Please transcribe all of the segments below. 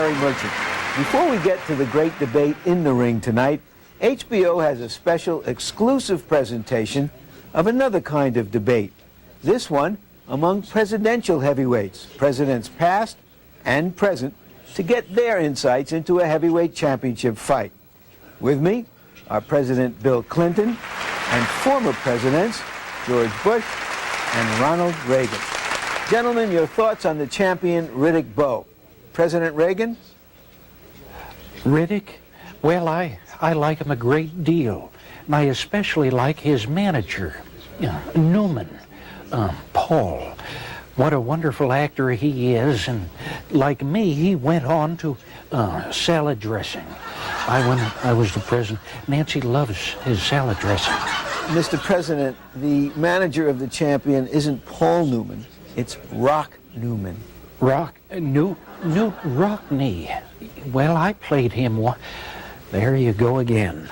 Larry Merchant. Before we get to the great debate in the ring tonight, HBO has a special exclusive presentation of another kind of debate. This one among presidential heavyweights, presidents past and present, to get their insights into a heavyweight championship fight. With me are President Bill Clinton and former presidents George Bush and Ronald Reagan. Gentlemen, your thoughts on the champion Riddick Bowe. President Reagan? Riddick? Well, I like him a great deal. And I especially like his manager, Newman, Paul. What a wonderful actor he is. And like me, he went on to salad dressing. When I was the president, Nancy loves his salad dressing. Mr. President, the manager of the champion isn't Paul Newman. It's Rock Newman. Newt Rockney. Well, I played him one. There you go again.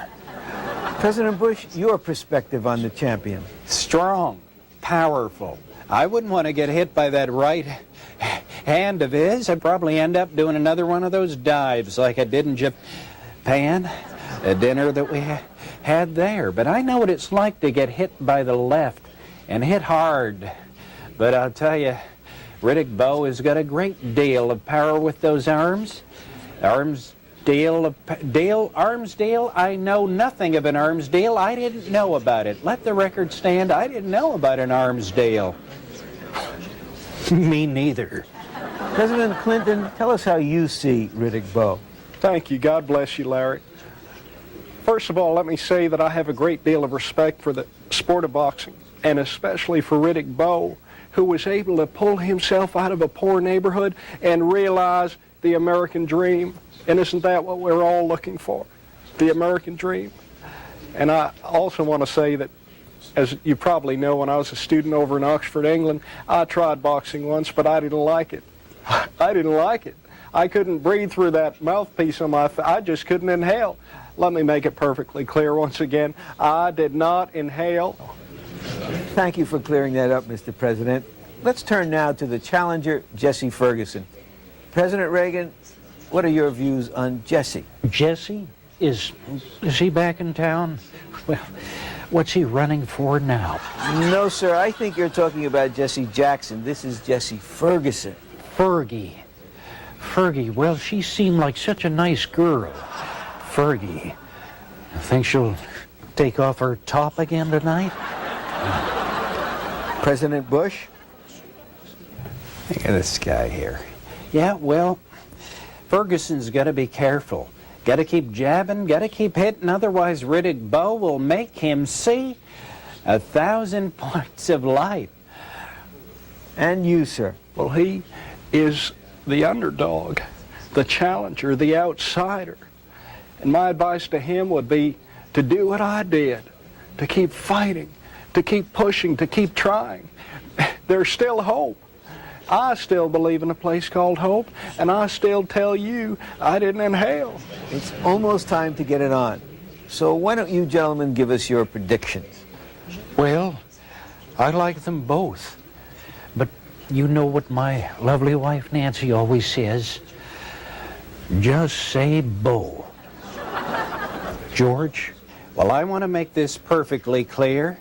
President Bush, your perspective on the champion. Strong, powerful. I wouldn't want to get hit by that right hand of his. I'd probably end up doing another one of those dives like I did in Japan, a dinner that we had there. But I know what it's like to get hit by the left and hit hard. But I'll tell you, Riddick Bowe has got a great deal of power with those arms. Armsdale, I know nothing of an Armsdale. I didn't know about it. Let the record stand, I didn't know about an Armsdale. Me neither. President Clinton, tell us how you see Riddick Bowe. Thank you. God bless you, Larry. First of all, let me say that I have a great deal of respect for the sport of boxing, and especially for Riddick Bowe, who was able to pull himself out of a poor neighborhood and realize the American dream. And isn't that what we're all looking for? The American dream. And I also want to say that, as you probably know, when I was a student over in Oxford, England, I tried boxing once, but I didn't like it. I didn't like it. I couldn't breathe through that mouthpiece on my face. I just couldn't inhale. Let me make it perfectly clear once again. I did not inhale. Thank you for clearing that up, Mr. President. Let's turn now to the challenger, Jesse Ferguson. President Reagan, what are your views on Jesse? Jesse? Is he back in town? Well, what's he running for now? No, sir. I think you're talking about Jesse Jackson. This is Jesse Ferguson. Fergie, well, she seemed like such a nice girl. Fergie, I think she'll take off her top again tonight? President Bush? Look at this guy here. Yeah, well, Ferguson's got to be careful. Got to keep jabbing, got to keep hitting, otherwise Riddick Bowe will make him see 1,000 points of light. And you, sir? Well, he is the underdog, the challenger, the outsider. And my advice to him would be to do what I did, to keep fighting, to keep pushing, to keep trying. There's still hope. I still believe in a place called hope, and I still tell you I didn't inhale. It's almost time to get it on. So why don't you gentlemen give us your predictions? Well, I like them both. But you know what my lovely wife Nancy always says? Just say Bowe. George? Well, I want to make this perfectly clear.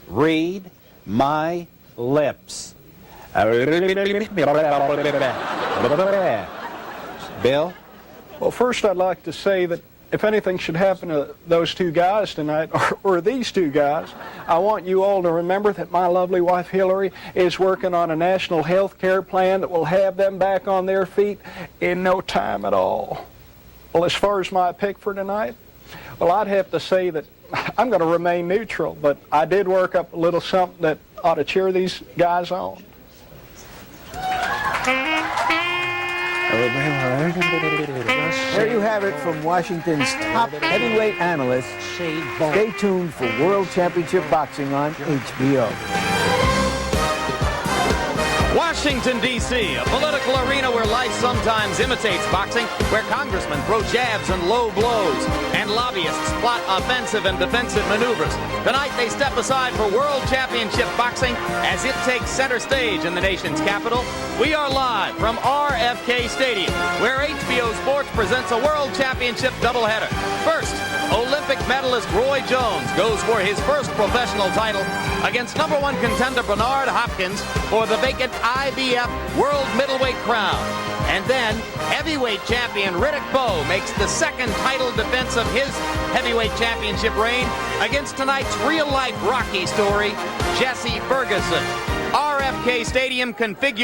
Read my lips. Bill? Well, first I'd like to say that if anything should happen to those two guys tonight, or these two guys, I want you all to remember that my lovely wife Hillary is working on a national health care plan that will have them back on their feet in no time at all. Well, as far as my pick for tonight, well, I'd have to say that I'm going to remain neutral, but I did work up a little something that ought to cheer these guys on. There you have it from Washington's top heavyweight analyst. Stay tuned for World Championship Boxing on HBO. Watch Washington, D.C., a political arena where life sometimes imitates boxing, where congressmen throw jabs and low blows, and lobbyists plot offensive and defensive maneuvers. Tonight, they step aside for World Championship Boxing as it takes center stage in the nation's capital. We are live from RFK Stadium, where HBO Sports presents a World Championship doubleheader. First, Olympic medalist Roy Jones goes for his first professional title against number one contender Bernard Hopkins for the vacant IBF World Middleweight crown. And then, heavyweight champion Riddick Bowe makes the second title defense of his heavyweight championship reign against tonight's real-life Rocky story, Jesse Ferguson. RFK Stadium configured